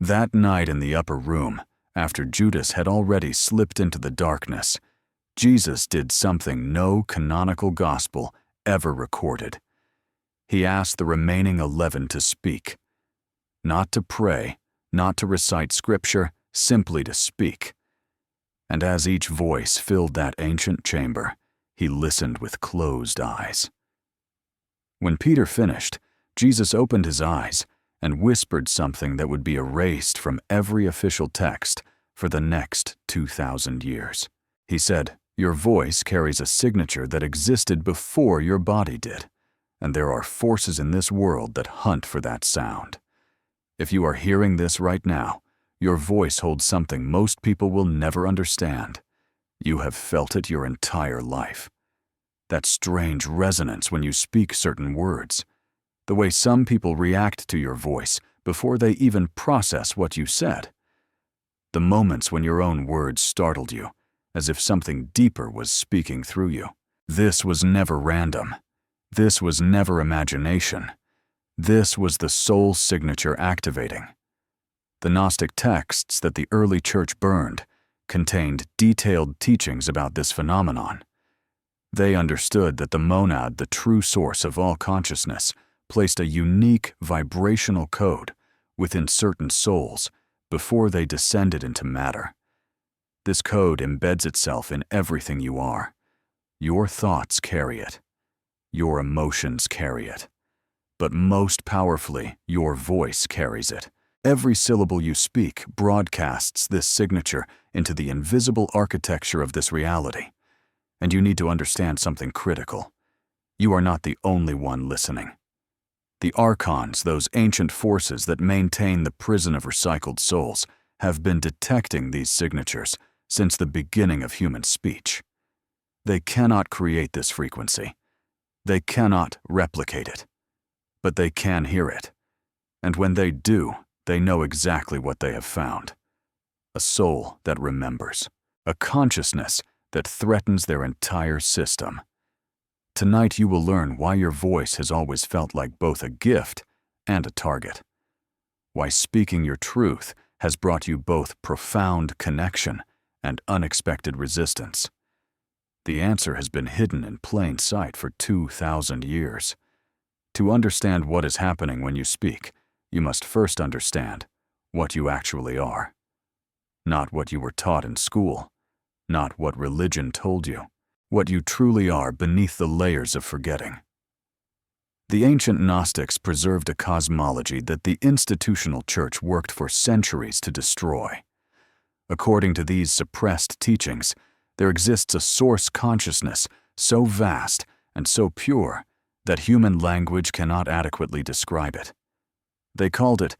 That night in the upper room, after Judas had already slipped into the darkness, Jesus did something no canonical gospel ever recorded. He asked the remaining 11 to speak. Not to pray, not to recite scripture, simply to speak. And as each voice filled that ancient chamber, he listened with closed eyes. When Peter finished, Jesus opened his eyes and whispered something that would be erased from every official text for the next 2,000 years. He said, "Your voice carries a signature that existed before your body did, and there are forces in this world that hunt for that sound. If you are hearing this right now, your voice holds something most people will never understand. You have felt it your entire life. That strange resonance when you speak certain words. The way some people react to your voice before they even process what you said. The moments when your own words startled you, as if something deeper was speaking through you. This was never random. This was never imagination. This was the soul signature activating. The Gnostic texts that the early church burned contained detailed teachings about this phenomenon. They understood that the monad, the true source of all consciousness, placed a unique vibrational code within certain souls before they descended into matter. This code embeds itself in everything you are. Your thoughts carry it. Your emotions carry it. But most powerfully, your voice carries it. Every syllable you speak broadcasts this signature into the invisible architecture of this reality. And you need to understand something critical. You are not the only one listening. The Archons, those ancient forces that maintain the prison of recycled souls, have been detecting these signatures since the beginning of human speech. They cannot create this frequency. They cannot replicate it. But they can hear it. And when they do, they know exactly what they have found. A soul that remembers. A consciousness that threatens their entire system. Tonight you will learn why your voice has always felt like both a gift and a target. Why speaking your truth has brought you both profound connection and unexpected resistance. The answer has been hidden in plain sight for 2,000 years. To understand what is happening when you speak, you must first understand what you actually are. Not what you were taught in school, not what religion told you. What you truly are beneath the layers of forgetting. The ancient Gnostics preserved a cosmology that the institutional church worked for centuries to destroy. According to these suppressed teachings, there exists a source consciousness so vast and so pure that human language cannot adequately describe it. They called it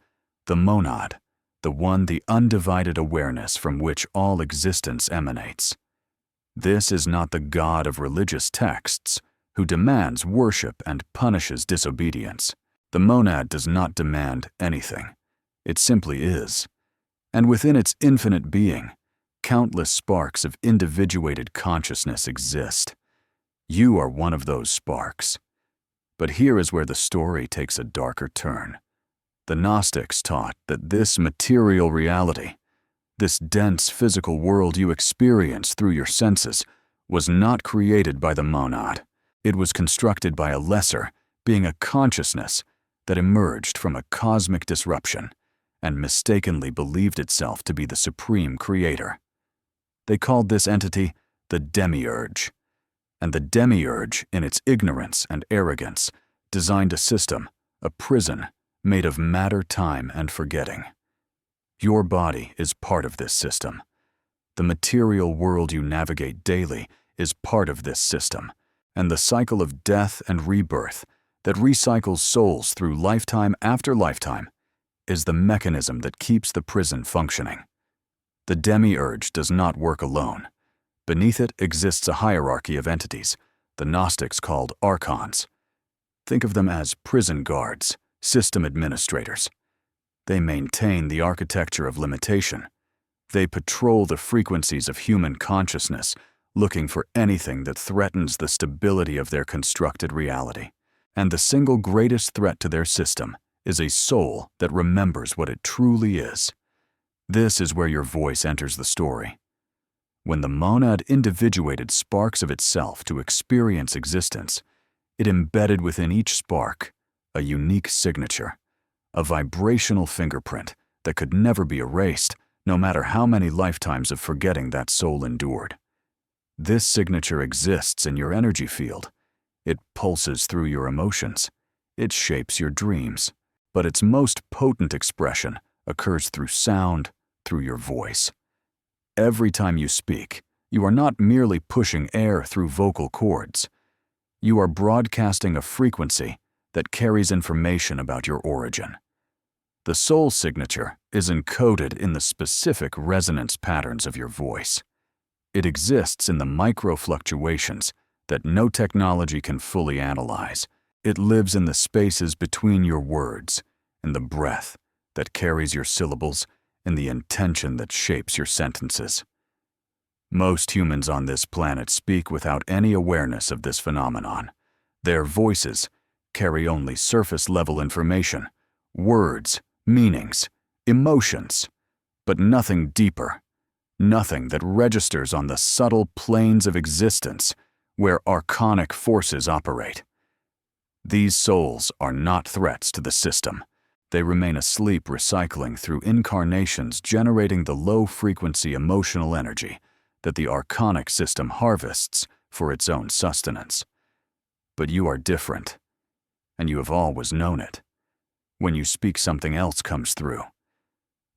the monad, the undivided awareness from which all existence emanates. This is not the God of religious texts, who demands worship and punishes disobedience. The monad does not demand anything. It simply is. And within its infinite being, countless sparks of individuated consciousness exist. You are one of those sparks. But here is where the story takes a darker turn. The Gnostics taught that this material reality, this dense physical world you experience through your senses, was not created by the monad. It was constructed by a lesser, being a consciousness that emerged from a cosmic disruption and mistakenly believed itself to be the supreme creator. They called this entity the demiurge. And the demiurge, in its ignorance and arrogance, designed a system, a prison, made of matter, time, and forgetting. Your body is part of this system. The material world you navigate daily is part of this system, and the cycle of death and rebirth that recycles souls through lifetime after lifetime is the mechanism that keeps the prison functioning. The demiurge does not work alone. Beneath it exists a hierarchy of entities, the Gnostics called Archons. Think of them as prison guards, system administrators. They maintain the architecture of limitation. They patrol the frequencies of human consciousness, looking for anything that threatens the stability of their constructed reality. And the single greatest threat to their system is a soul that remembers what it truly is. This is where your voice enters the story. When the monad individuated sparks of itself to experience existence, it embedded within each spark a unique signature, a vibrational fingerprint that could never be erased, no matter how many lifetimes of forgetting that soul endured. This signature exists in your energy field. It pulses through your emotions. It shapes your dreams. But its most potent expression occurs through sound, through your voice. Every time you speak, you are not merely pushing air through vocal cords. You are broadcasting a frequency that carries information about your origin. The soul signature is encoded in the specific resonance patterns of your voice. It exists in the micro-fluctuations that no technology can fully analyze. It lives in the spaces between your words, in the breath that carries your syllables, in the intention that shapes your sentences. Most humans on this planet speak without any awareness of this phenomenon. Their voices carry only surface-level information, words, meanings, emotions, but nothing deeper, nothing that registers on the subtle planes of existence where archonic forces operate. These souls are not threats to the system. They remain asleep, recycling through incarnations, generating the low-frequency emotional energy that the archonic system harvests for its own sustenance. But you are different, and you have always known it. When you speak, something else comes through.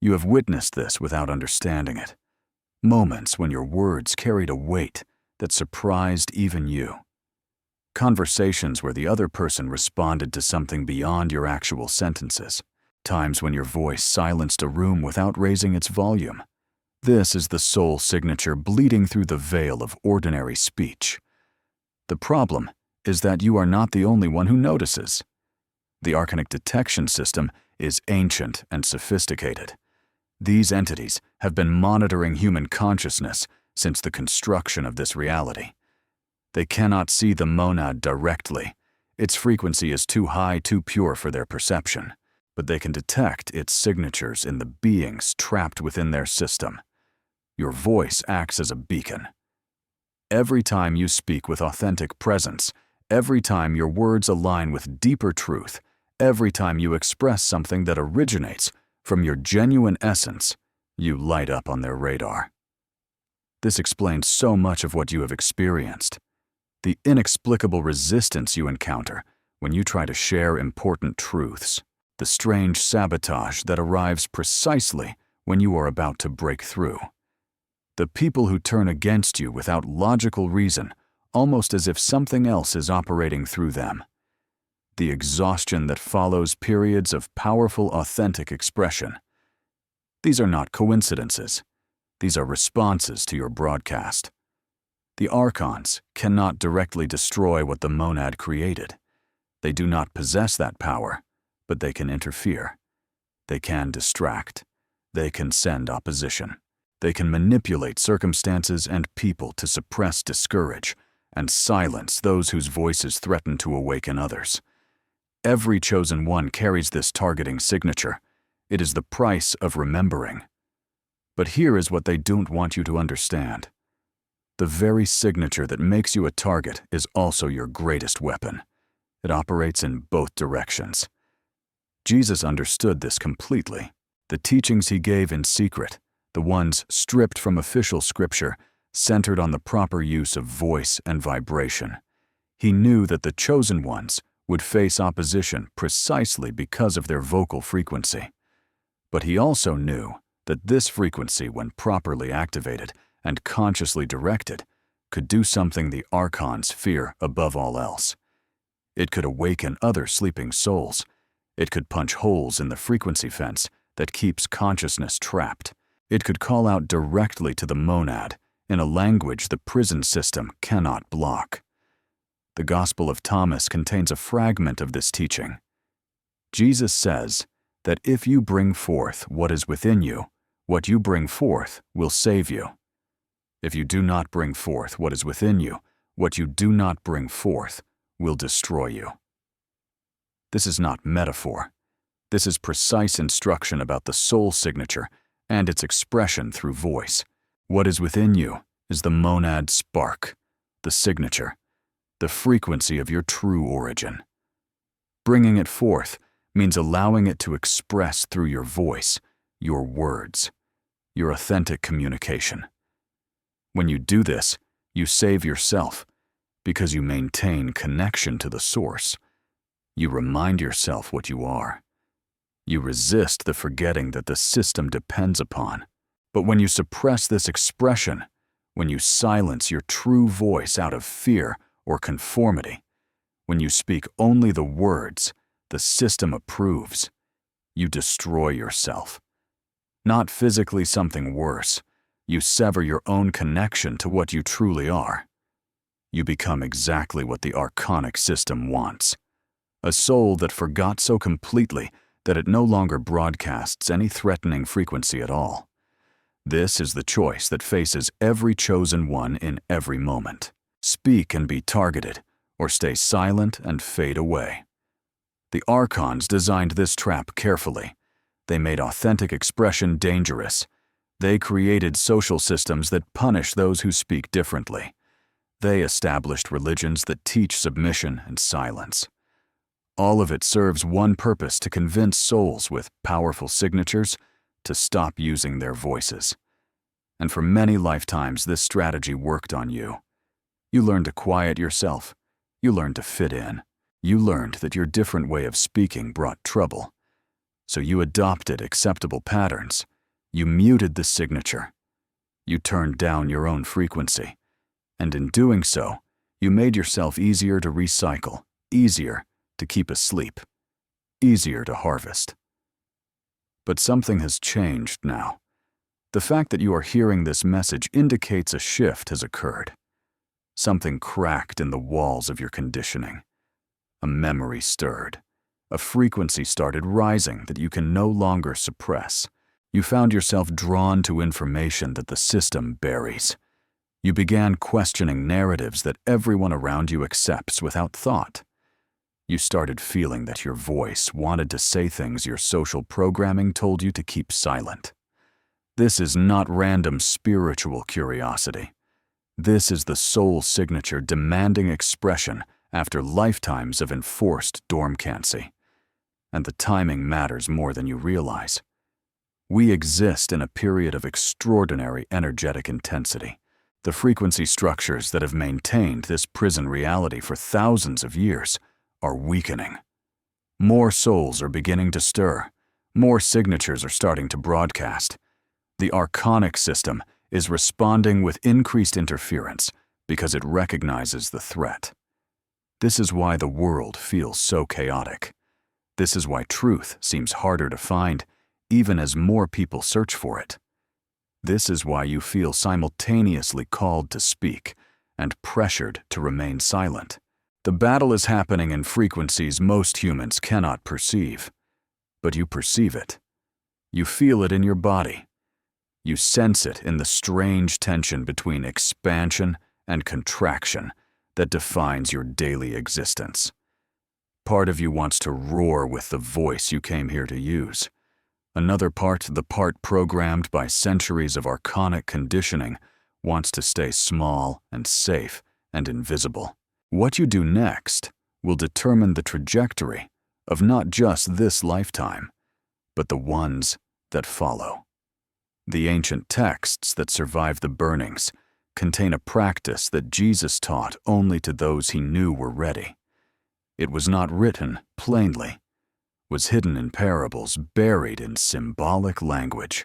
You have witnessed this without understanding it. Moments when your words carried a weight that surprised even you. Conversations where the other person responded to something beyond your actual sentences. Times when your voice silenced a room without raising its volume. This is the soul signature bleeding through the veil of ordinary speech. The problem is that you are not the only one who notices. The archonic detection system is ancient and sophisticated. These entities have been monitoring human consciousness since the construction of this reality. They cannot see the monad directly. Its frequency is too high, too pure for their perception, but they can detect its signatures in the beings trapped within their system. Your voice acts as a beacon. Every time you speak with authentic presence, every time your words align with deeper truth, every time you express something that originates from your genuine essence, you light up on their radar. This explains so much of what you have experienced. The inexplicable resistance you encounter when you try to share important truths. The strange sabotage that arrives precisely when you are about to break through. The people who turn against you without logical reason, almost as if something else is operating through them. The exhaustion that follows periods of powerful, authentic expression. These are not coincidences. These are responses to your broadcast. The Archons cannot directly destroy what the monad created. They do not possess that power, but they can interfere. They can distract. They can send opposition. They can manipulate circumstances and people to suppress, discourage, and silence those whose voices threaten to awaken others. Every chosen one carries this targeting signature. It is the price of remembering. But here is what they don't want you to understand. The very signature that makes you a target is also your greatest weapon. It operates in both directions. Jesus understood this completely. The teachings he gave in secret, the ones stripped from official scripture, centered on the proper use of voice and vibration. He knew that the chosen ones would face opposition precisely because of their vocal frequency. But he also knew that this frequency, when properly activated and consciously directed, could do something the Archons fear above all else. It could awaken other sleeping souls. It could punch holes in the frequency fence that keeps consciousness trapped. It could call out directly to the monad in a language the prison system cannot block. The Gospel of Thomas contains a fragment of this teaching. Jesus says that if you bring forth what is within you, what you bring forth will save you. If you do not bring forth what is within you, what you do not bring forth will destroy you. This is not metaphor. This is precise instruction about the soul signature and its expression through voice. What is within you is the monad spark, the signature, the frequency of your true origin. Bringing it forth means allowing it to express through your voice, your words, your authentic communication. When you do this, you save yourself because you maintain connection to the source. You remind yourself what you are. You resist the forgetting that the system depends upon. But when you suppress this expression, when you silence your true voice out of fear or conformity, when you speak only the words the system approves, you destroy yourself. Not physically something worse, you sever your own connection to what you truly are. You become exactly what the Archonic system wants. A soul that forgot so completely that it no longer broadcasts any threatening frequency at all. This is the choice that faces every chosen one in every moment. Speak and be targeted, or stay silent and fade away. The Archons designed this trap carefully. They made authentic expression dangerous. They created social systems that punish those who speak differently. They established religions that teach submission and silence. All of it serves one purpose: to convince souls with powerful signatures to stop using their voices. And for many lifetimes, this strategy worked on you. You learned to quiet yourself. You learned to fit in. You learned that your different way of speaking brought trouble. So you adopted acceptable patterns. You muted the signature. You turned down your own frequency. And in doing so, you made yourself easier to recycle, easier to keep asleep, easier to harvest. But something has changed now. The fact that you are hearing this message indicates a shift has occurred. Something cracked in the walls of your conditioning. A memory stirred. A frequency started rising that you can no longer suppress. You found yourself drawn to information that the system buries. You began questioning narratives that everyone around you accepts without thought. You started feeling that your voice wanted to say things your social programming told you to keep silent. This is not random spiritual curiosity. This is the soul signature demanding expression after lifetimes of enforced dormancy. And the timing matters more than you realize. We exist in a period of extraordinary energetic intensity. The frequency structures that have maintained this prison reality for thousands of years are weakening. More souls are beginning to stir. More signatures are starting to broadcast. The Archonic system is responding with increased interference because it recognizes the threat. This is why the world feels so chaotic. This is why truth seems harder to find, even as more people search for it. This is why you feel simultaneously called to speak and pressured to remain silent. The battle is happening in frequencies most humans cannot perceive, but you perceive it. You feel it in your body. You sense it in the strange tension between expansion and contraction that defines your daily existence. Part of you wants to roar with the voice you came here to use. Another part, the part programmed by centuries of archonic conditioning, wants to stay small and safe and invisible. What you do next will determine the trajectory of not just this lifetime, but the ones that follow. The ancient texts that survive the burnings contain a practice that Jesus taught only to those he knew were ready. It was not written plainly, was hidden in parables, buried in symbolic language,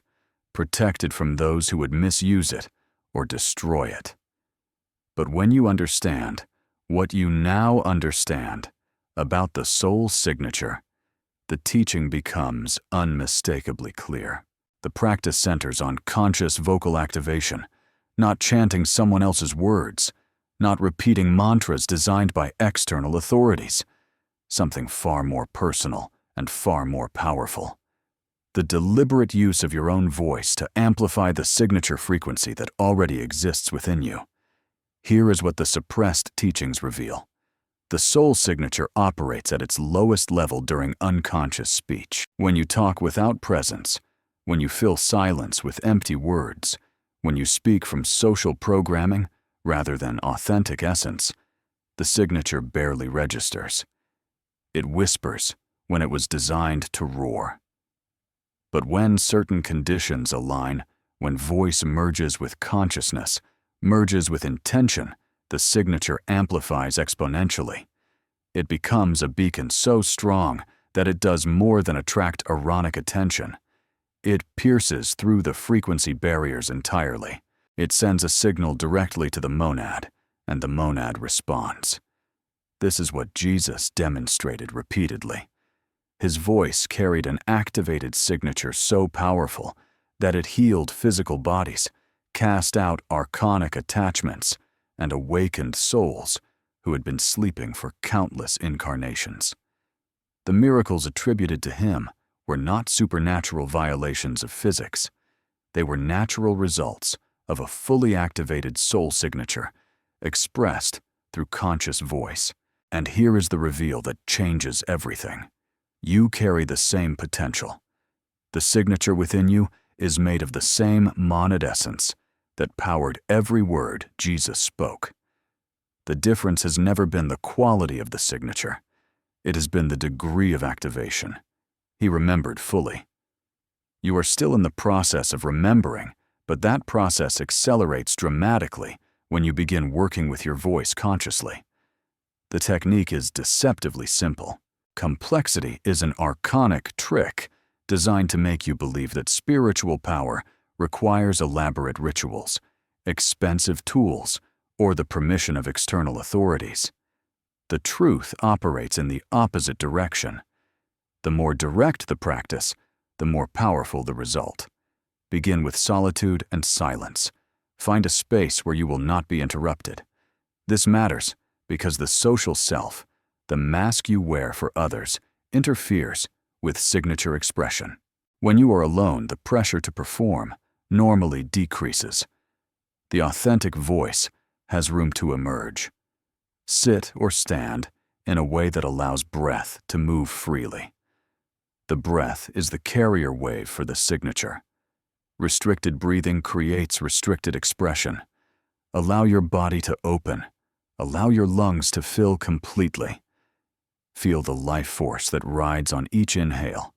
protected from those who would misuse it or destroy it. But when you understand what you now understand about the soul signature, the teaching becomes unmistakably clear. The practice centers on conscious vocal activation, not chanting someone else's words, not repeating mantras designed by external authorities, something far more personal and far more powerful. The deliberate use of your own voice to amplify the signature frequency that already exists within you. Here is what the suppressed teachings reveal. The soul signature operates at its lowest level during unconscious speech. When you talk without presence, when you fill silence with empty words, when you speak from social programming rather than authentic essence, the signature barely registers. It whispers when it was designed to roar. But when certain conditions align, when voice merges with consciousness, merges with intention, the signature amplifies exponentially. It becomes a beacon so strong that it does more than attract ironic attention. It pierces through the frequency barriers entirely. It sends a signal directly to the monad, and the monad responds. This is what Jesus demonstrated repeatedly. His voice carried an activated signature so powerful that it healed physical bodies, cast out archonic attachments, and awakened souls who had been sleeping for countless incarnations. The miracles attributed to him were not supernatural violations of physics. They were natural results of a fully activated soul signature, expressed through conscious voice. And here is the reveal that changes everything. You carry the same potential. The signature within you is made of the same monad essence that powered every word Jesus spoke. The difference has never been the quality of the signature. It has been the degree of activation. He remembered fully. You are still in the process of remembering, but that process accelerates dramatically when you begin working with your voice consciously. The technique is deceptively simple. Complexity is an archonic trick designed to make you believe that spiritual power requires elaborate rituals, expensive tools, or the permission of external authorities. The truth operates in the opposite direction. The more direct the practice, the more powerful the result. Begin with solitude and silence. Find a space where you will not be interrupted. This matters because the social self, the mask you wear for others, interferes with signature expression. When you are alone, the pressure to perform normally decreases. The authentic voice has room to emerge. Sit or stand in a way that allows breath to move freely. The breath is the carrier wave for the signature. Restricted breathing creates restricted expression. Allow your body to open. Allow your lungs to fill completely. Feel the life force that rides on each inhale.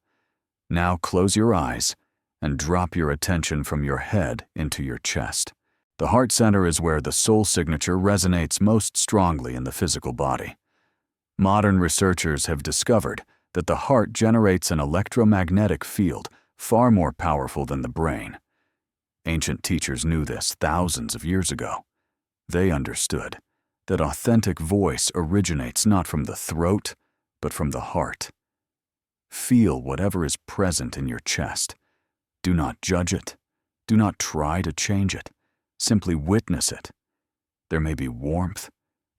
Now close your eyes and drop your attention from your head into your chest. The heart center is where the soul signature resonates most strongly in the physical body. Modern researchers have discovered that the heart generates an electromagnetic field far more powerful than the brain. Ancient teachers knew this thousands of years ago. They understood that authentic voice originates not from the throat, but from the heart. Feel whatever is present in your chest. Do not judge it. Do not try to change it. Simply witness it. There may be warmth.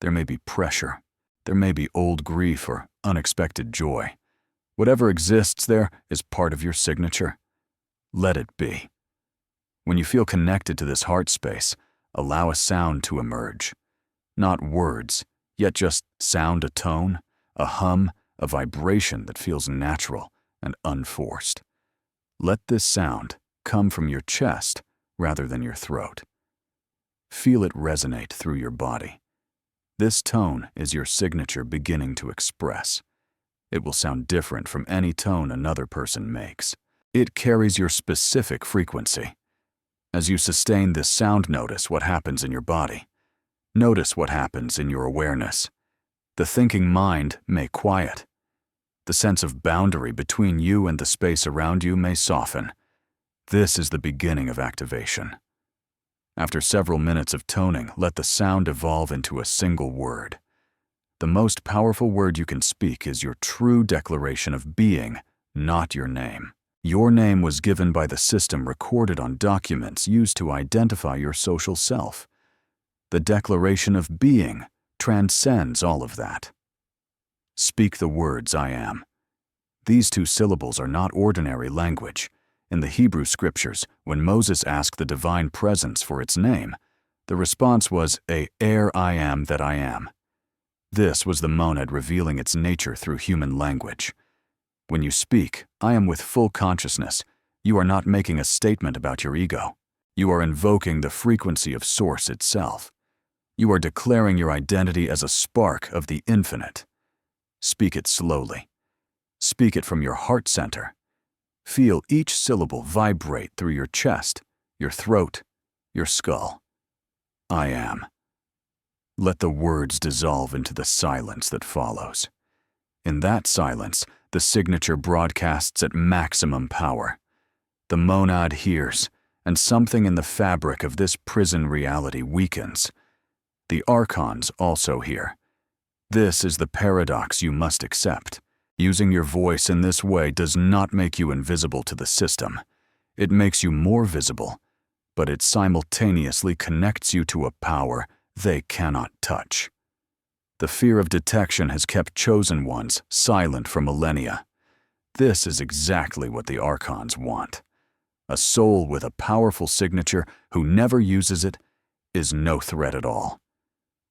There may be pressure. There may be old grief or unexpected joy. Whatever exists there is part of your signature. Let it be. When you feel connected to this heart space, allow a sound to emerge. Not words, yet just sound, a tone, a hum, a vibration that feels natural and unforced. Let this sound come from your chest rather than your throat. Feel it resonate through your body. This tone is your signature beginning to express. It will sound different from any tone another person makes. It carries your specific frequency. As you sustain this sound, notice what happens in your body. Notice what happens in your awareness. The thinking mind may quiet. The sense of boundary between you and the space around you may soften. This is the beginning of activation. After several minutes of toning, let the sound evolve into a single word. The most powerful word you can speak is your true declaration of being, not your name. Your name was given by the system recorded on documents used to identify your social self. The declaration of being transcends all of that. Speak the words, I am. These two syllables are not ordinary language. In the Hebrew scriptures, when Moses asked the divine presence for its name, the response was, I am that I am. This was the monad revealing its nature through human language. When you speak, I am with full consciousness. You are not making a statement about your ego. You are invoking the frequency of Source itself. You are declaring your identity as a spark of the infinite. Speak it slowly. Speak it from your heart center. Feel each syllable vibrate through your chest, your throat, your skull. I am. Let the words dissolve into the silence that follows. In that silence, the signature broadcasts at maximum power. The monad hears, and something in the fabric of this prison reality weakens. The Archons also hear. This is the paradox you must accept. Using your voice in this way does not make you invisible to the system. It makes you more visible, but it simultaneously connects you to a power they cannot touch. The fear of detection has kept chosen ones silent for millennia. This is exactly what the Archons want. A soul with a powerful signature who never uses it is no threat at all.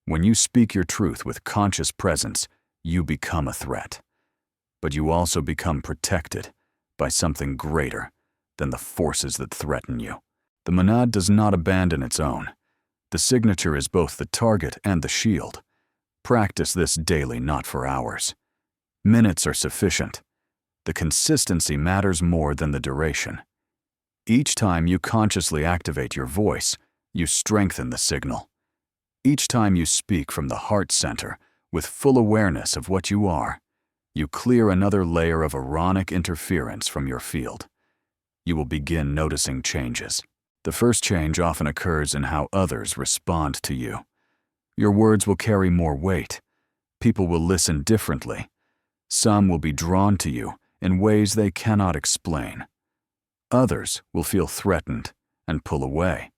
When you speak your truth with conscious presence, you become a threat. But you also become protected by something greater than the forces that threaten you. The monad does not abandon its own. The signature is both the target and the shield. Practice this daily, not for hours. Minutes are sufficient. The consistency matters more than the duration. Each time you consciously activate your voice, you strengthen the signal. Each time you speak from the heart center with full awareness of what you are, you clear another layer of Aronic interference from your field. You will begin noticing changes. The first change often occurs in how others respond to you. Your words will carry more weight. People will listen differently. Some will be drawn to you in ways they cannot explain. Others will feel threatened and pull away.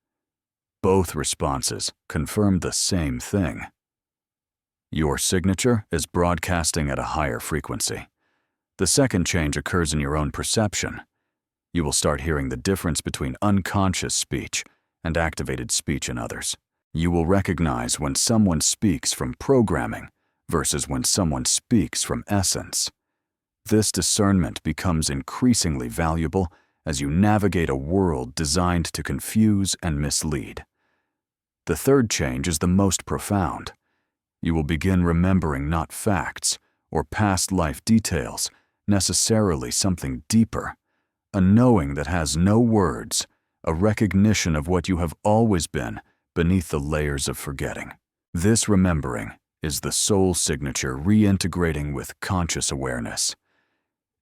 Both responses confirm the same thing. Your signature is broadcasting at a higher frequency. The second change occurs in your own perception. You will start hearing the difference between unconscious speech and activated speech in others. You will recognize when someone speaks from programming versus when someone speaks from essence. This discernment becomes increasingly valuable as you navigate a world designed to confuse and mislead. The third change is the most profound. You will begin remembering not facts or past life details, necessarily something deeper, a knowing that has no words, a recognition of what you have always been beneath the layers of forgetting. This remembering is the soul signature reintegrating with conscious awareness.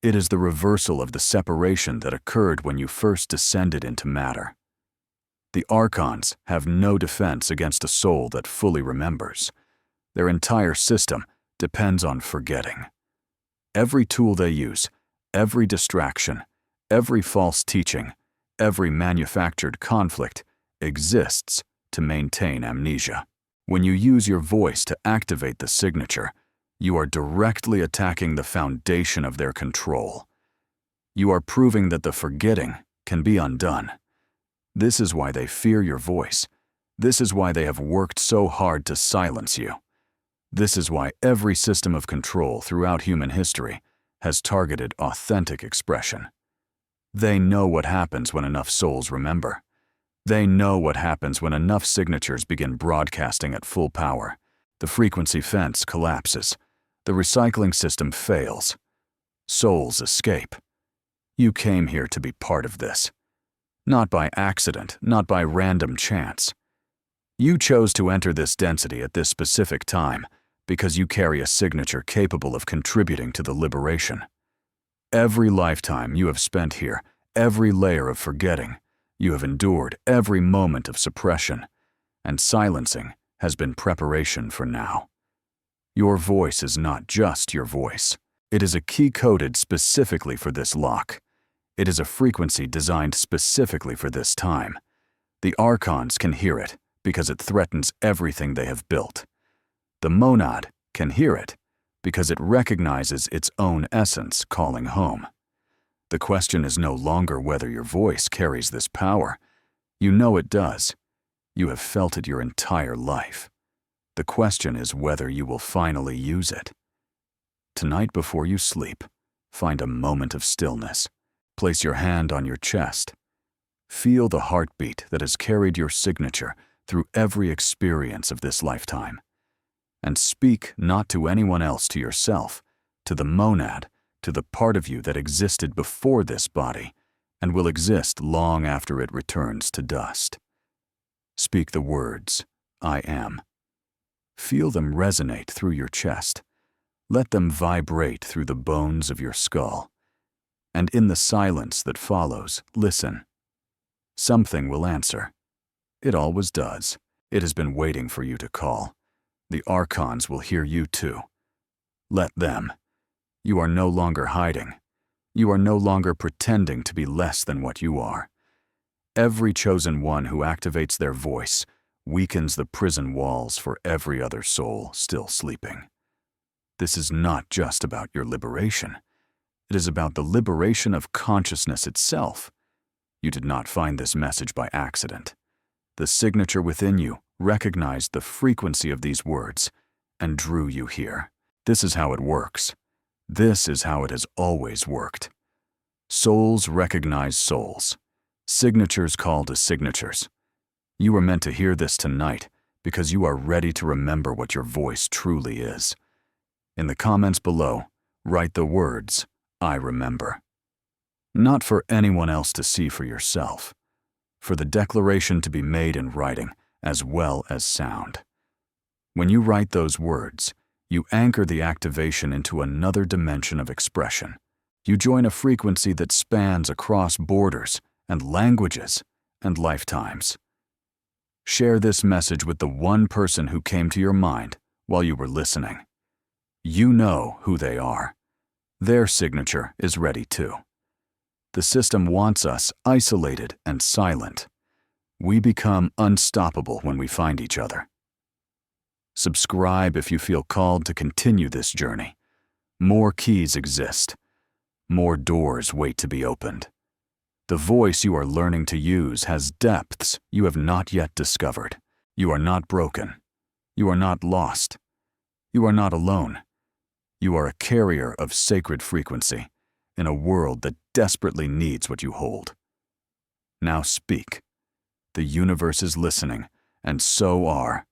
It is the reversal of the separation that occurred when you first descended into matter. The Archons have no defense against a soul that fully remembers. Their entire system depends on forgetting. Every tool they use, every distraction, every false teaching, every manufactured conflict exists to maintain amnesia. When you use your voice to activate the signature, you are directly attacking the foundation of their control. You are proving that the forgetting can be undone. This is why they fear your voice. This is why they have worked so hard to silence you. This is why every system of control throughout human history has targeted authentic expression. They know what happens when enough souls remember. They know what happens when enough signatures begin broadcasting at full power. The frequency fence collapses. The recycling system fails. Souls escape. You came here to be part of this. Not by accident, not by random chance. You chose to enter this density at this specific time because you carry a signature capable of contributing to the liberation. Every lifetime you have spent here, every layer of forgetting, you have endured every moment of suppression, and silencing has been preparation for now. Your voice is not just your voice. It is a key coded specifically for this lock. It is a frequency designed specifically for this time. The Archons can hear it because it threatens everything they have built. The monad can hear it because it recognizes its own essence calling home. The question is no longer whether your voice carries this power. You know it does. You have felt it your entire life. The question is whether you will finally use it. Tonight before you sleep, find a moment of stillness. Place your hand on your chest. Feel the heartbeat that has carried your signature through every experience of this lifetime. And speak not to anyone else, to yourself, to the monad, to the part of you that existed before this body and will exist long after it returns to dust. Speak the words, I am. Feel them resonate through your chest. Let them vibrate through the bones of your skull. And in the silence that follows, listen. Something will answer. It always does. It has been waiting for you to call. The Archons will hear you too. Let them. You are no longer hiding. You are no longer pretending to be less than what you are. Every chosen one who activates their voice weakens the prison walls for every other soul still sleeping. This is not just about your liberation. It is about the liberation of consciousness itself. You did not find this message by accident. The signature within you recognized the frequency of these words and drew you here. This is how it works. This is how it has always worked. Souls recognize souls. Signatures call to signatures. You are meant to hear this tonight because you are ready to remember what your voice truly is. In the comments below, write the words, I remember. Not for anyone else to see for yourself. For the declaration to be made in writing as well as sound. When you write those words, you anchor the activation into another dimension of expression. You join a frequency that spans across borders and languages and lifetimes. Share this message with the one person who came to your mind while you were listening. You know who they are. Their signature is ready too. The system wants us isolated and silent. We become unstoppable when we find each other. Subscribe if you feel called to continue this journey. More keys exist. More doors wait to be opened. The voice you are learning to use has depths you have not yet discovered. You are not broken. You are not lost. You are not alone. You are a carrier of sacred frequency in a world that desperately needs what you hold. Now speak. The universe is listening, and so are